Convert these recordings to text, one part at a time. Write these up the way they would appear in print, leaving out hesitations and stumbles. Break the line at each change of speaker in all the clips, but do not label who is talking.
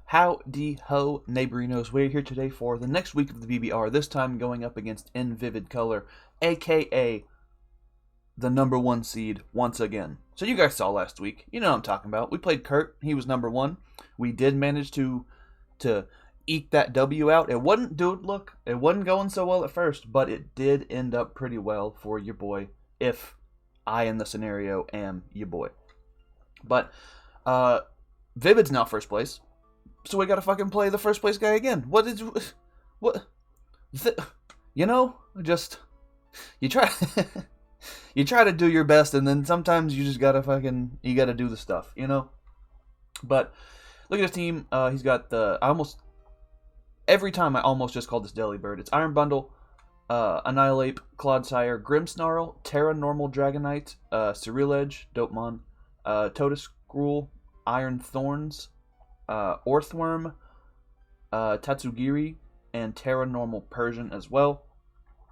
Howdy ho, neighborinos. We're here today for the next week of the BBR, this time going up against In Vivid Color, aka the #1 seed once again. So you guys saw last week, you know what I'm talking about. We played Kurt, he was #1. We did manage to eke that W out. It wasn't, dude, look, it wasn't going so well at first, but it did end up pretty well for your boy, if I in the scenario am your boy. But Vivid's now first place. So we gotta fucking play the first place guy again. You know, just, you try, you try to do your best, and then sometimes you just gotta you gotta do the stuff, you know? But, look at his team, he's got every time I almost just called this Delibird. It's Iron Bundle, Annihilape, Clodsire, Grimmsnarl, Tera Normal Dragonite, Ceruledge, Dopemon, Totoscrool, Iron Thorns, Orthworm, Tatsugiri, and Tera Normal Persian as well.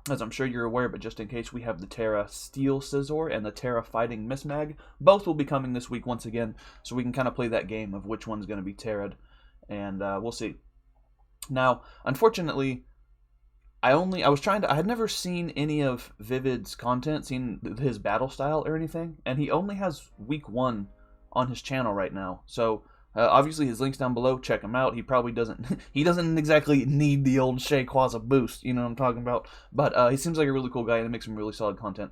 As I'm sure you're aware, but just in case, we have the Tera Steel Scizor and the Tera Fighting Mismag. Both will be coming this week once again, so we can kind of play that game of which one's going to be Terra'd, and we'll see. Now, unfortunately, I had never seen any of Vivid's content, seen his battle style or anything, and he only has week 1 on his channel right now, so obviously his link's down below, check him out. He probably doesn't, he doesn't exactly need the old Shayquaza boost, you know what I'm talking about, but he seems like a really cool guy and makes some really solid content,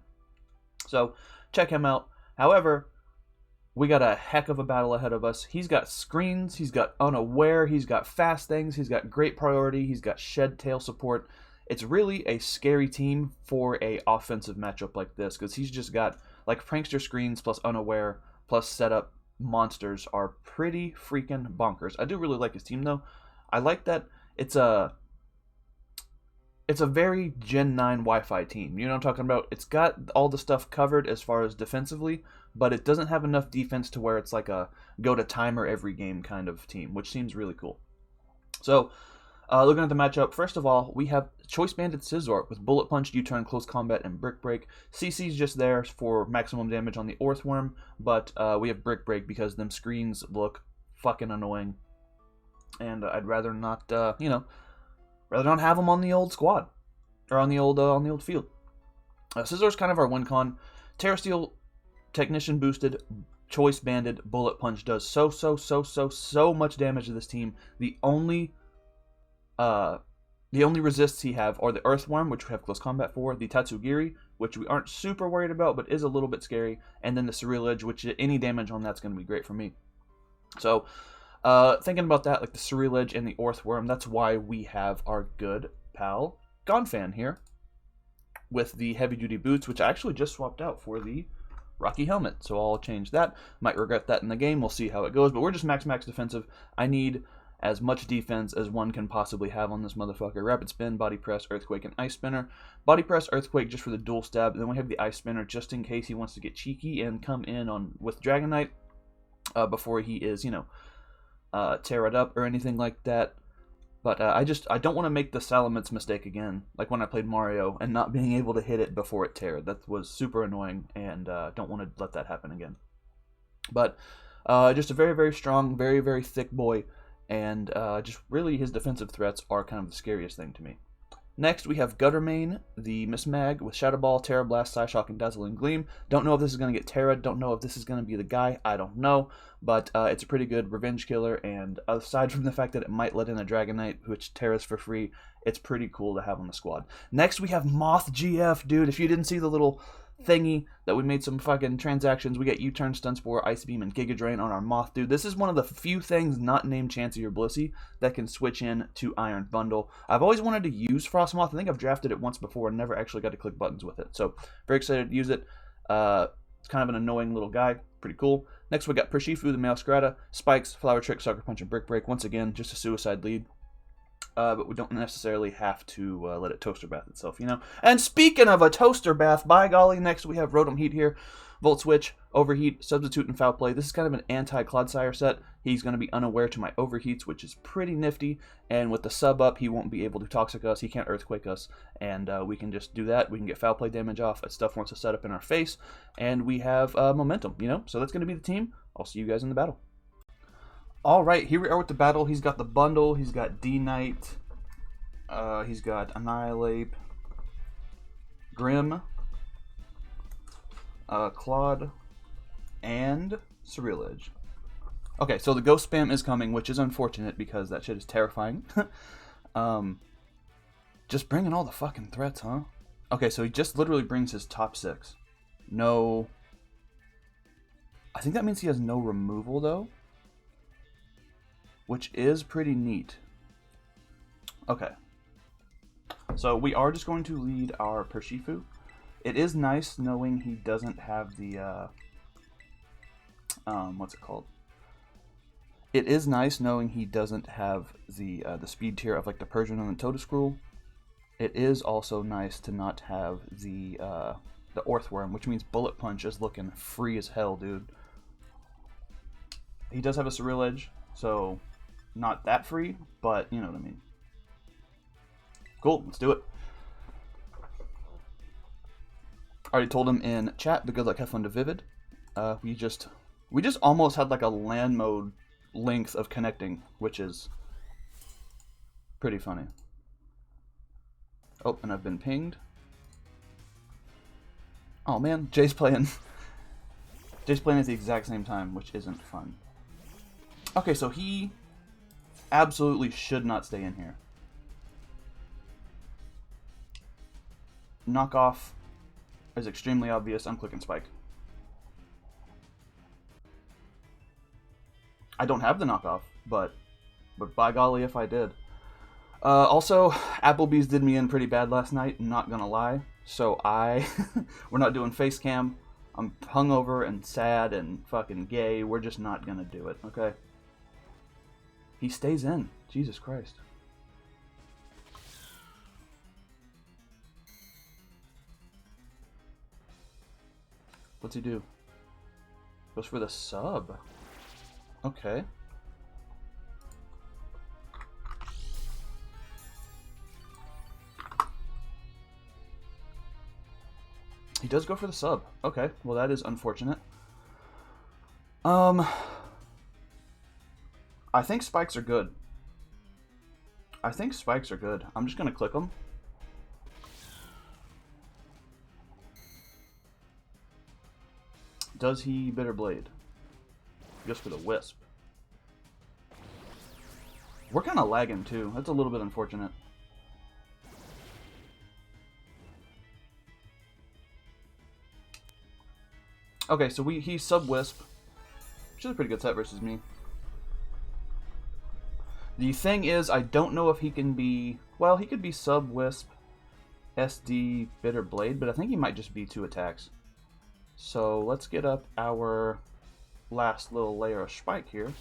so check him out. However, we got a heck of a battle ahead of us. He's got screens, he's got unaware, he's got fast things, he's got great priority, he's got shed tail support. It's really a scary team for a offensive matchup like this, because he's just got, like, prankster screens plus unaware plus setup monsters are pretty freaking bonkers. I do really like his team, though. I like that it's a very Gen 9 Wi-Fi team. You know what I'm talking about? It's got all the stuff covered as far as defensively, but it doesn't have enough defense to where it's like a go-to-timer every game kind of team, which seems really cool. So, looking at the matchup, first of all, we have Choice Banded Scizor with Bullet Punch, U-Turn, Close Combat, and Brick Break. CC's just there for maximum damage on the Orthworm, but we have Brick Break because them screens look fucking annoying, and I'd rather not, rather not have them on the old squad, or on the old field. Scizor's kind of our win con. Tera Steel, Technician boosted, Choice Banded, Bullet Punch does so much damage to this team. The only resists he have are the Earthworm, which we have Close Combat for, the Tatsugiri, which we aren't super worried about, but is a little bit scary, and then the Ceruledge, which any damage on that's going to be great for me. So, thinking about that, like the Ceruledge and the Earthworm, that's why we have our good pal Gonfan here, with the Heavy Duty Boots, which I actually just swapped out for the Rocky Helmet, so I'll change that. Might regret that in the game, we'll see how it goes, but we're just max defensive. I need as much defense as one can possibly have on this motherfucker. Rapid Spin, Body Press, Earthquake, and Ice Spinner. Body Press, Earthquake just for the dual stab, and then we have the Ice Spinner just in case he wants to get cheeky and come in with Dragonite before he is, tear it up or anything like that. But I don't want to make the Salamence mistake again, like when I played Mario and not being able to hit it before it teared. That was super annoying, and don't want to let that happen again. But just a very, very strong, very, very thick boy, and just really his defensive threats are kind of the scariest thing to me. Next, we have Guttermane, the Mismag, with Shadow Ball, Terra Blast, Psyshock, and Dazzling Gleam. Don't know if this is going to get Terra, don't know if this is going to be the guy, I don't know, but it's a pretty good revenge killer, and aside from the fact that it might let in a Dragonite, which Terra's for free, it's pretty cool to have on the squad. Next, we have Moth GF, dude. If you didn't see the little thingy that we made some fucking transactions, we get U-Turn, Stun Spore, Ice Beam, and Giga Drain on our Moth, dude. This is one of the few things not named Chansey or Blissey that can switch in to Iron Bundle. I've always wanted to use Frostmoth. I think I've drafted it once before and never actually got to click buttons with it, so very excited to use it. It's kind of an annoying little guy, pretty cool. Next, we got Pershifu, the Meowscarada, Spikes, Flower Trick, Sucker Punch, and Brick Break. Once again, just a suicide lead. But we don't necessarily have to let it toaster bath itself, And speaking of a toaster bath, by golly, next we have Rotom Heat here. Volt Switch, Overheat, Substitute, and Foul Play. This is kind of an anti-Clodsire set. He's going to be unaware to my Overheats, which is pretty nifty. And with the sub up, he won't be able to Toxic us. He can't Earthquake us. And we can just do that. We can get Foul Play damage off if stuff wants to set up in our face. And we have momentum, So that's going to be the team. I'll see you guys in the battle. Alright, here we are with the battle. He's got the bundle, he's got D-Knight, he's got Annihilape, Grim, Claude, and Ceruledge. Okay, so the ghost spam is coming, which is unfortunate because that shit is terrifying. Just bringing all the fucking threats, huh? Okay, so he just literally brings his top 6. No... I think that means he has no removal, though. Which is pretty neat. Okay. So we are just going to lead our Pershifu. It is nice knowing he doesn't have the... what's it called? It is nice knowing he doesn't have the speed tier of like the Persian and the Totoscruel. It is also nice to not have the Orthworm, which means Bullet Punch is looking free as hell, dude. He does have a Ceruledge, so not that free, but you know what I mean. Cool, let's do it. Already told him in chat, but good luck, have fun to Vivid. We just almost had like a LAN mode length of connecting, which is pretty funny. Oh, and I've been pinged. Oh man, Jay's playing at the exact same time, which isn't fun. Okay, so he absolutely should not stay in here. Knockoff is extremely obvious. I'm clicking Spike. I don't have the knockoff, but by golly if I did. Also, Applebee's did me in pretty bad last night, not gonna lie. So we're not doing face cam. I'm hungover and sad and fucking gay. We're just not gonna do it, okay? He stays in. Jesus Christ. What's he do? Goes for the sub. Okay. He does go for the sub. Okay, well that is unfortunate. I think spikes are good. I'm just gonna click them. Does he Bitter Blade? Just for the Wisp. We're kind of lagging too. That's a little bit unfortunate. Okay, so he sub Wisp, which is a pretty good set versus me. The thing is, I don't know if he can be... Well, he could be sub Wisp, SD, Bitter Blade, but I think he might just be 2 attacks. So let's get up our last little layer of spike here.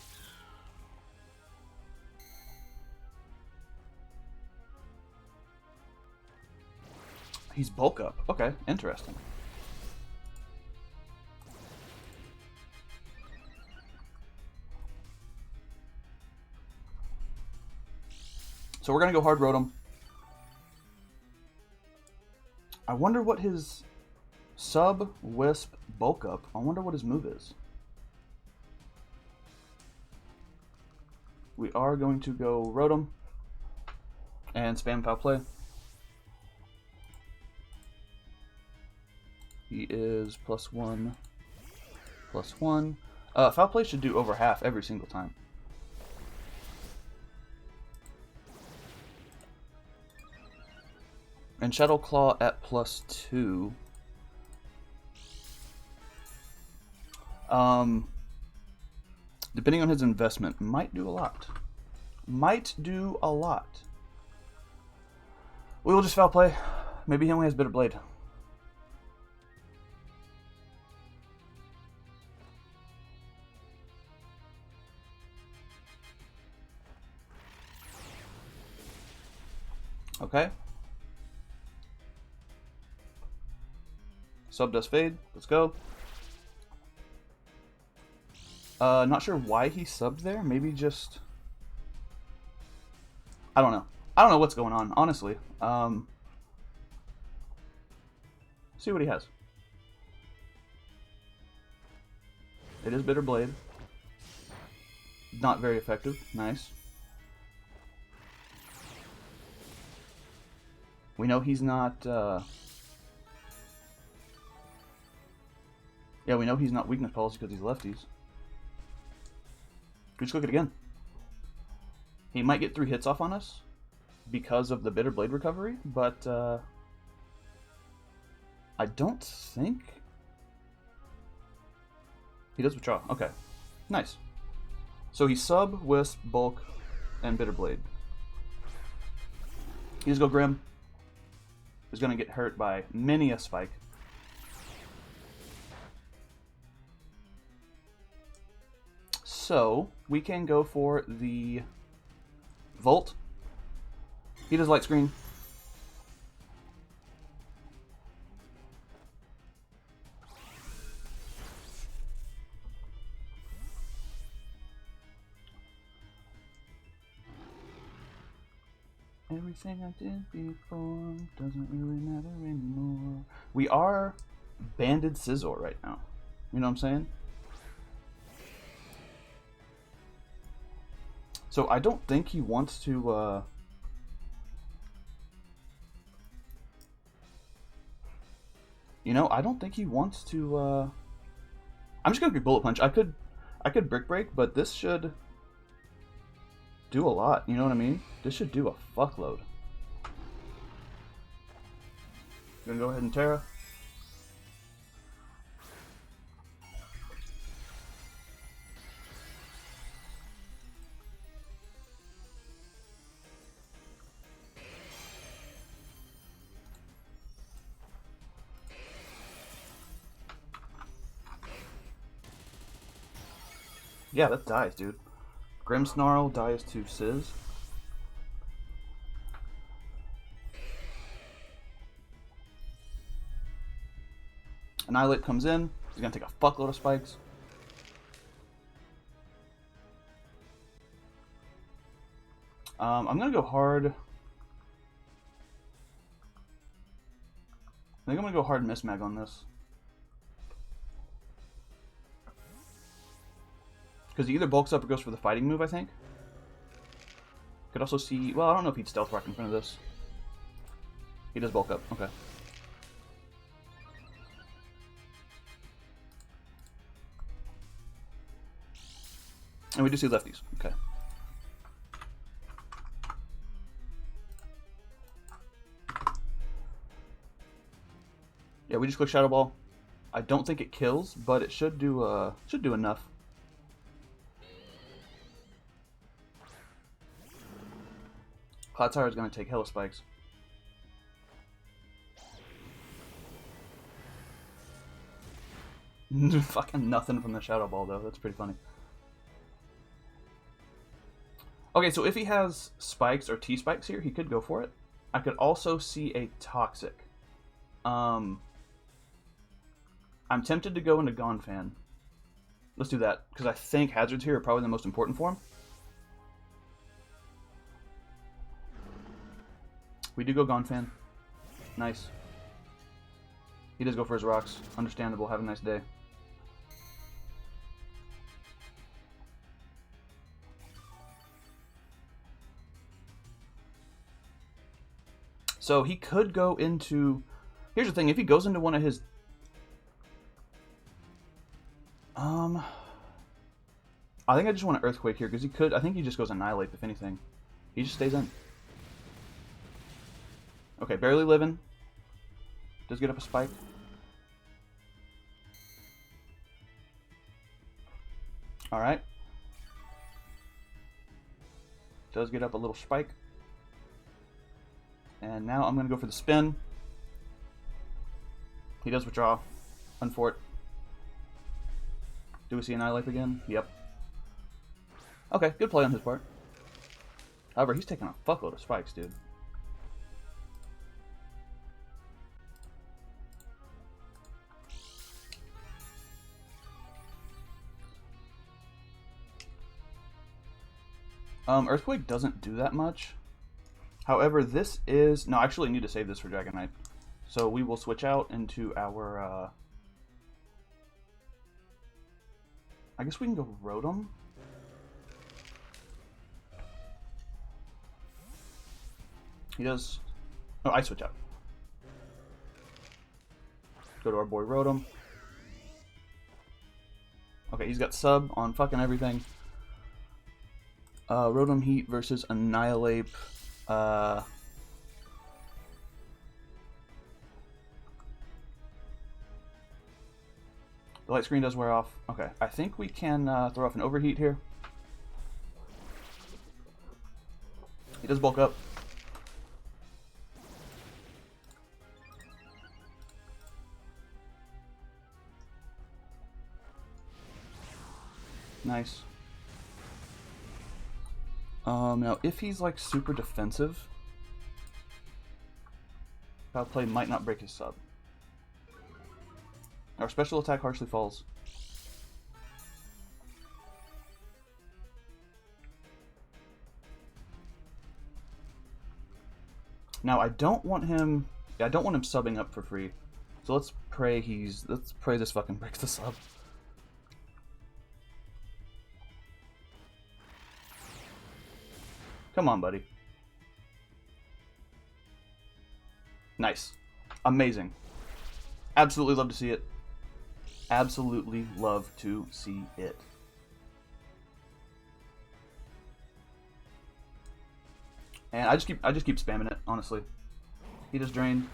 He's bulk up. Okay, interesting. So we're going to go hard Rotom. I wonder what his sub, Wisp, bulk up. I wonder what his move is. We are going to go Rotom and spam Foul Play. He is +1, +1. Foul Play should do over half every single time. And Shadow Claw at +2. Depending on his investment, might do a lot. Might do a lot. We will just Foul Play. Maybe he only has Bitter Blade. Okay. Sub does fade. Let's go. Not sure why he subbed there. Maybe just... I don't know. I don't know what's going on, honestly. See what he has. It is Bitter Blade. not very effective. Nice. We know he's not, yeah, we know he's not weakness policy because he's lefties. We just click it again. He might get 3 hits off on us because of the Bitter Blade recovery, but I don't think... He does withdraw. Okay. Nice. So he's Sub, Wisp, Bulk, and Bitter Blade. He just go Grim. He's going to get hurt by many a spike. So we can go for the Volt. He does Light Screen. Everything I did before doesn't really matter anymore. We are banded Scizor right now. You know what I'm saying? So I don't think he wants to... You know, I don't think he wants to... I'm just gonna be Bullet Punch. I could Brick Break, but this should do a lot. You know what I mean? This should do a fuckload. Gonna go ahead and Tera. Yeah, that dies, dude. Grimmsnarl dies to Sizz. Annihilape comes in. He's gonna take a fuckload of spikes. I'm gonna go hard. I think I'm gonna go hard Mismag on this. Because he either bulks up or goes for the fighting move, I think. Could also see... Well, I don't know if he'd Stealth Rock in front of this. He does bulk up. Okay. And we do see lefties. Okay. Yeah, we just click Shadow Ball. I don't think it kills, but it should do enough. Cloudtire is going to take hella spikes. Fucking nothing from the Shadow Ball, though. That's pretty funny. Okay, so if he has spikes or T-spikes here, he could go for it. I could also see a Toxic. I'm tempted to go into Gonfan. Let's do that, because I think Hazards here are probably the most important for him. We do go Gonfan. Nice. He does go for his rocks. Understandable. Have a nice day. So he could go into... Here's the thing. If he goes into one of his... I think I just want to Earthquake here, because he could... I think he just goes Annihilape, if anything. He just stays in. Okay, barely living. Does get up a spike. Alright. Does get up a little spike. And now I'm going to go for the spin. He does withdraw. Unfort. Do we see Annihilape again? Yep. Okay, good play on his part. However, he's taking a fuckload of spikes, dude. Earthquake doesn't do that much. However, this is... No, I actually need to save this for Dragonite. So we will switch out into our... I guess we can go Rotom. He does... Oh, I switch out. Go to our boy Rotom. Okay, he's got sub on fucking everything. Rotom Heat versus Annihilape. The light screen does wear off. Okay, I think we can throw off an overheat here. He does bulk up. Nice. Now if he's like super defensive, Foul Play might not break his sub. Our special attack harshly falls. Now I don't want him. Yeah, I don't want him subbing up for free. So let's pray this fucking breaks the sub. Come on, buddy. Nice. Amazing. Absolutely love to see it. Absolutely love to see it. And I just keep spamming it, honestly. He just drained.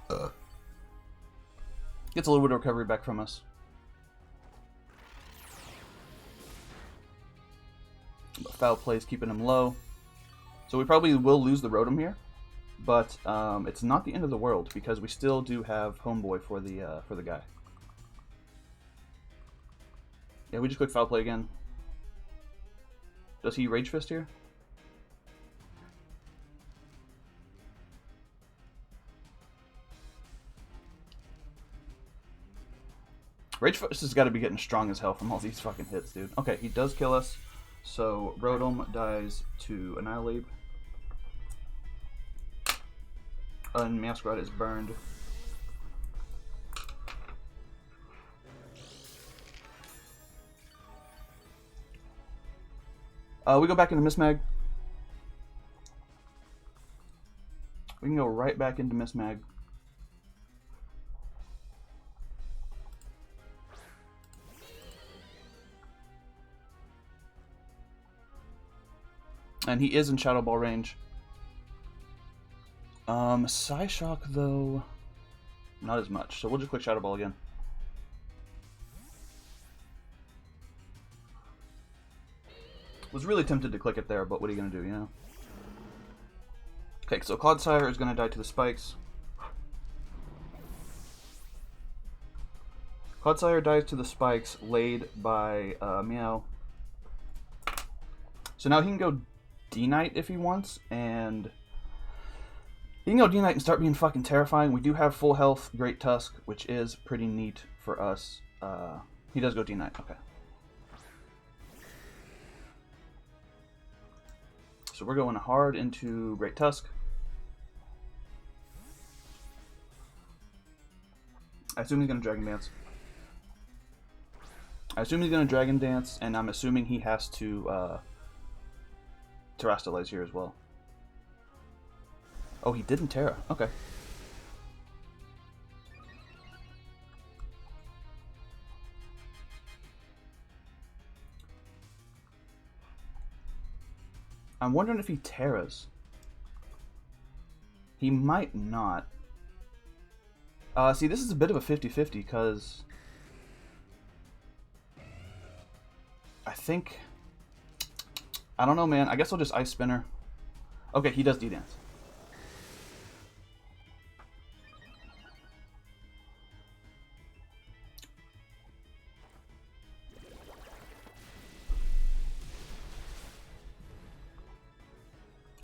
Gets a little bit of recovery back from us. But Foul Play is keeping him low. So we probably will lose the Rotom here. But it's not the end of the world because we still do have Homeboy for the guy. Yeah, we just click Foul Play again. Does he Rage Fist here? Rage Fist has got to be getting strong as hell from all these fucking hits, dude. Okay, he does kill us. So Rotom dies to Annihilape. And Meowscarada is burned. We go back into Mismag. We can go right back into Mismag. And he is in Shadow Ball range. Psyshock, though, not as much. So we'll just click Shadow Ball again. Was really tempted to click it there, but what are you going to do, you know? Okay, so Clodsire is going to die to the spikes. Clodsire dies to the spikes laid by Meow. So now he can go D-Knight if he wants, and he can go D-Knight and start being fucking terrifying. We do have full health Great Tusk, which is pretty neat for us. He does go D-Knight, okay. So we're going hard into Great Tusk. I assume he's going to Dragon Dance. And I'm assuming he has to Terastallize here as well. Oh, he didn't Tera. Okay. I'm wondering if he Teras. He might not. See, this is a bit of a 50-50 because I think... I don't know, man. I guess I'll just Ice Spinner. Okay, he does D-Dance.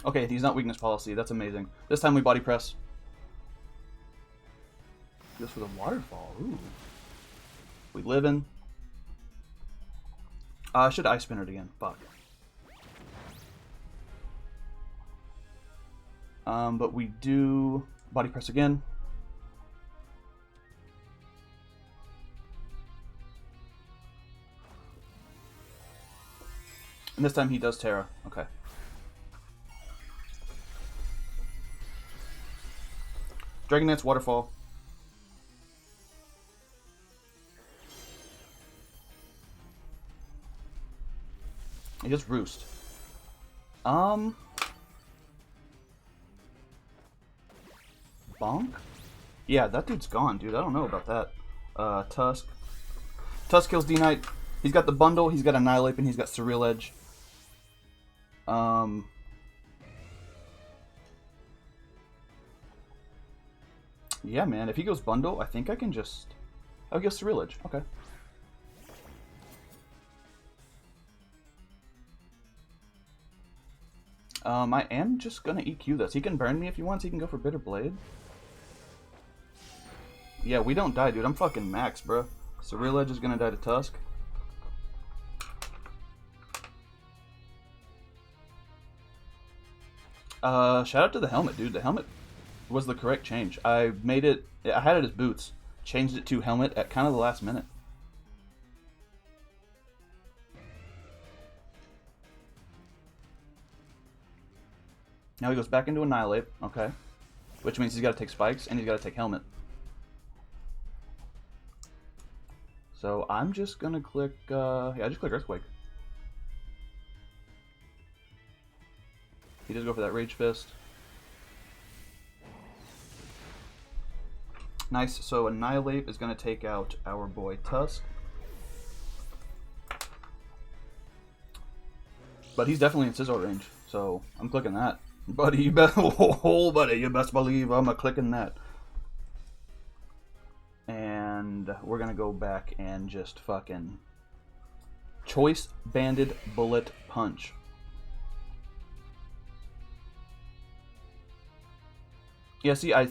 Okay, he's not weakness policy. That's amazing. This time we body press. Goes for the waterfall. Ooh. We live in. I should Ice Spinner it again. Fuck. But we do body press again. And this time he does Tera. Okay. Dragonite's Waterfall. He just Roost. Bonk? Yeah, that dude's gone, dude. I don't know about that. Tusk. Tusk kills D-Knight. He's got the bundle, he's got Annihilape, and he's got Ceruledge. Yeah, man, if he goes bundle, I think I can just... I'll go Ceruledge. Okay. I am just gonna EQ this. He can burn me if he wants. He can go for Bitter Blade. Yeah, we don't die, dude. I'm fucking max, bro. Ceruledge is gonna die to Tusk. Shout out to the helmet, dude. The helmet was the correct change. I made it... I had it as boots. Changed it to helmet at kind of the last minute. Now he goes back into Annihilape, okay. Which means he's got to take Spikes, and he's got to take Helmet. So I'm just going to click, yeah, just click Earthquake. He does go for that Rage Fist. Nice, so Annihilape is going to take out our boy Tusk. But he's definitely in Scizor range, so I'm clicking that. Buddy, you best, oh, buddy, you best believe I'm clicking that. And we're gonna go back and just fucking Choice Banded Bullet Punch. Yeah, see, I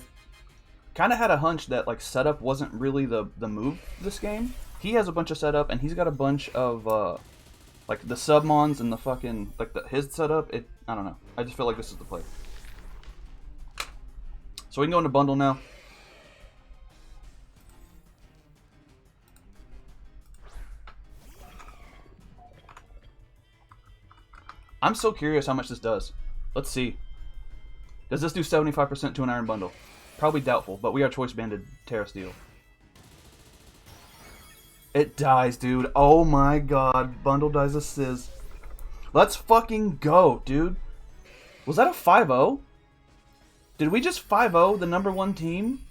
kind of had a hunch that like setup wasn't really the move this game. He has a bunch of setup, and he's got a bunch of like the submons and the fucking like his setup. I don't know. I just feel like this is the play. So we can go into bundle now. I'm so curious how much this does. Let's see. Does this do 75% to an iron bundle? Probably doubtful, but we are choice banded Terra Steel. It dies, dude. Oh my god. Bundle dies a Sizz. Let's fucking go, dude. Was that a 5-0? Did we just 5-0 the #1 team?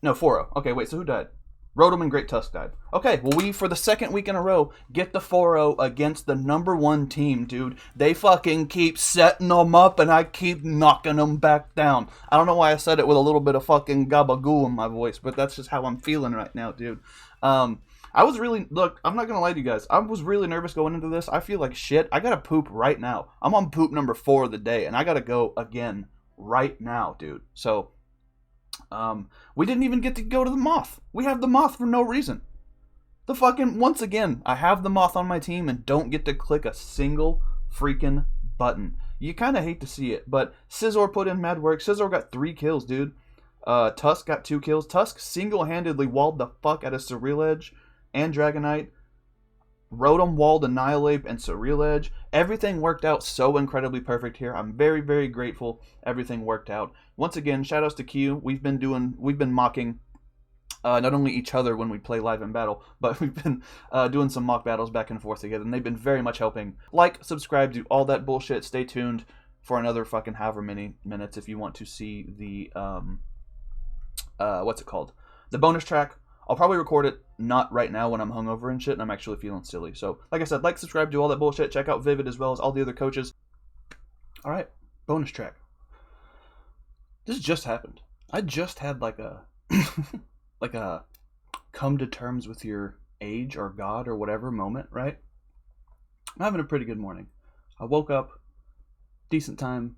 No, 4-0. Okay, wait, so who died? Rotom and Great Tusk died. Okay, well, we, for the second week in a row, get the 4-0 against the #1 team, dude. They fucking keep setting them up, and I keep knocking them back down. I don't know why I said it with a little bit of fucking gabagoo in my voice, but that's just how I'm feeling right now, dude. I was really... Look, I'm not going to lie to you guys. I was really nervous going into this. I feel like shit. I got to poop right now. I'm on poop number 4 of the day, and I got to go again right now, dude. So... we didn't even get to go to the Moth. We have the Moth for no reason. The fucking, once again, I have the Moth on my team and don't get to click a single freaking button. You kind of hate to see it, but Scizor put in mad work. Scizor got 3 kills, dude. Tusk got 2 kills. Tusk single-handedly walled the fuck out of Ceruledge and Dragonite. Rotom walled Annihilape and Ceruledge. Everything worked out so incredibly perfect here. I'm very, very grateful everything worked out. Once again, shoutouts to Q. We've been mocking not only each other when we play live in battle, but we've been doing some mock battles back and forth together, and they've been very much helping. Like, subscribe, do all that bullshit. Stay tuned for another fucking however many minutes if you want to see the what's it called? The bonus track. I'll probably record it not right now when I'm hungover and shit, and I'm actually feeling silly. So, like I said, like, subscribe, do all that bullshit. Check out Vivid as well as all the other coaches. All right, bonus track. This just happened. I just had like a like a come to terms with your age or God or whatever moment, right? I'm having a pretty good morning. I woke up, decent time.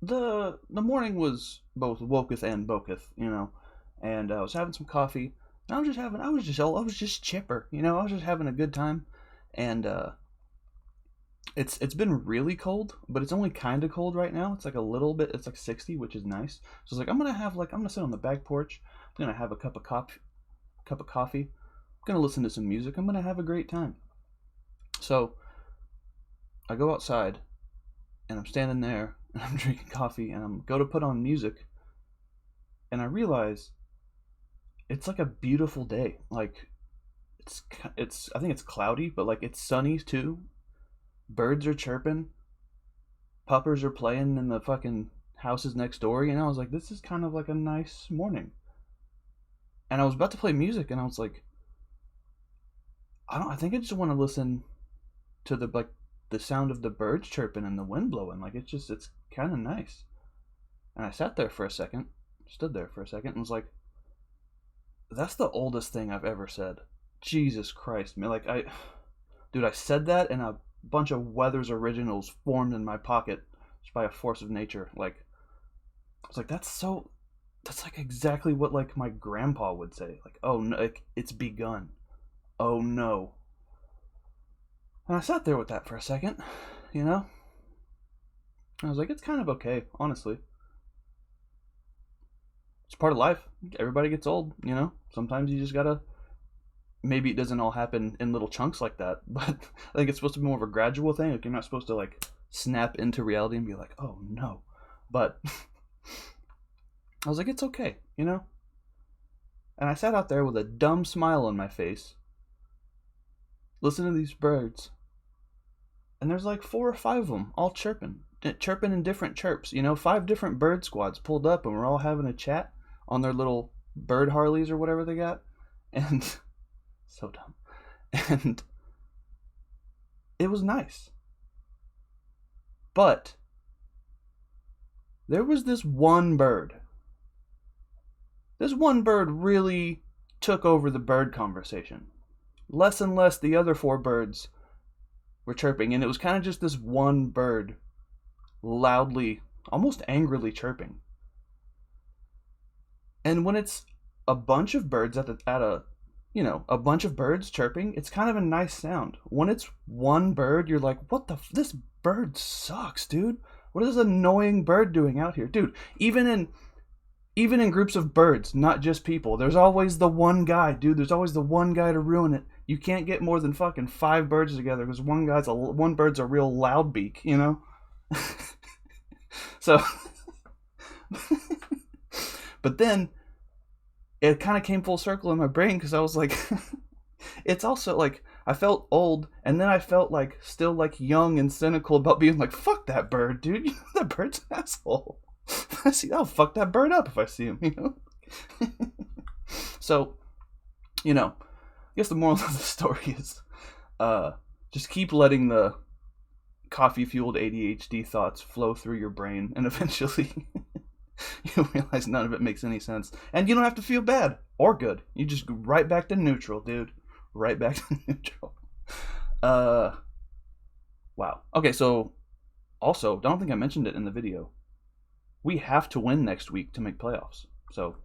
The morning was both woketh and boketh, you know, and I was having some coffee. I was just chipper, you know. I was just having a good time, and it's been really cold, but it's only kind of cold right now. It's like a little bit. It's like 60, which is nice. So it's like I'm gonna sit on the back porch. I'm gonna have a cup of coffee. I'm gonna listen to some music. I'm gonna have a great time. So I go outside, and I'm standing there and I'm drinking coffee, and I'm go to put on music, and I realize it's like a beautiful day. Like it's I think it's cloudy, but like it's sunny too. Birds are chirping, puppers are playing in the fucking houses next door. You know, I was like, this is kind of like a nice morning. And I was about to play music, and I was like, I think I just want to listen to the sound of the birds chirping and the wind blowing. Like it's kind of nice. And I sat there for a second, stood there for a second, and was like, that's the oldest thing I've ever said. Jesus Christ, man! Like I said that, and a bunch of Weathers originals formed in my pocket just by a force of nature. Like I was like, that's like exactly what like my grandpa would say. Like, oh no, like, it's begun. Oh no. And I sat there with that for a second, you know? I was like, it's kind of okay, honestly. It's part of life. Everybody gets old, you know? Sometimes you just gotta. Maybe it doesn't all happen in little chunks like that, but I think it's supposed to be more of a gradual thing. Like, you're not supposed to, like, snap into reality and be like, oh no. But I was like, it's okay, you know? And I sat out there with a dumb smile on my face, listening to these birds. And there's like 4 or 5 of them all chirping in different chirps. You know, 5 different bird squads pulled up, and we're all having a chat on their little bird Harleys or whatever they got. And so dumb. And it was nice. But there was this one bird. This one bird really took over the bird conversation. Less and less the other 4 birds were chirping, and it was kind of just this one bird loudly, almost angrily chirping. And when it's a bunch of birds a bunch of birds chirping, it's kind of a nice sound. When it's one bird, you're like, this bird sucks, dude. What is this annoying bird doing out here? Dude, even in groups of birds, not just people, there's always the one guy, dude. There's always the one guy to ruin it. You can't get more than fucking 5 birds together because one bird's a real loudbeak, you know? So, but then it kind of came full circle in my brain because I was like, it's also like, I felt old, and then I felt like still like young and cynical about being like, fuck that bird, dude. You know, that bird's an asshole. I'll fuck that bird up if I see him, you know? So, you know, I guess the moral of the story is just keep letting the coffee-fueled ADHD thoughts flow through your brain, and eventually you'll realize none of it makes any sense. And you don't have to feel bad or good. You just go right back to neutral, dude. Right back to neutral. Wow. Okay, so also, I don't think I mentioned it in the video. We have to win next week to make playoffs. So,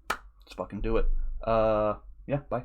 let's fucking do it. Yeah, bye.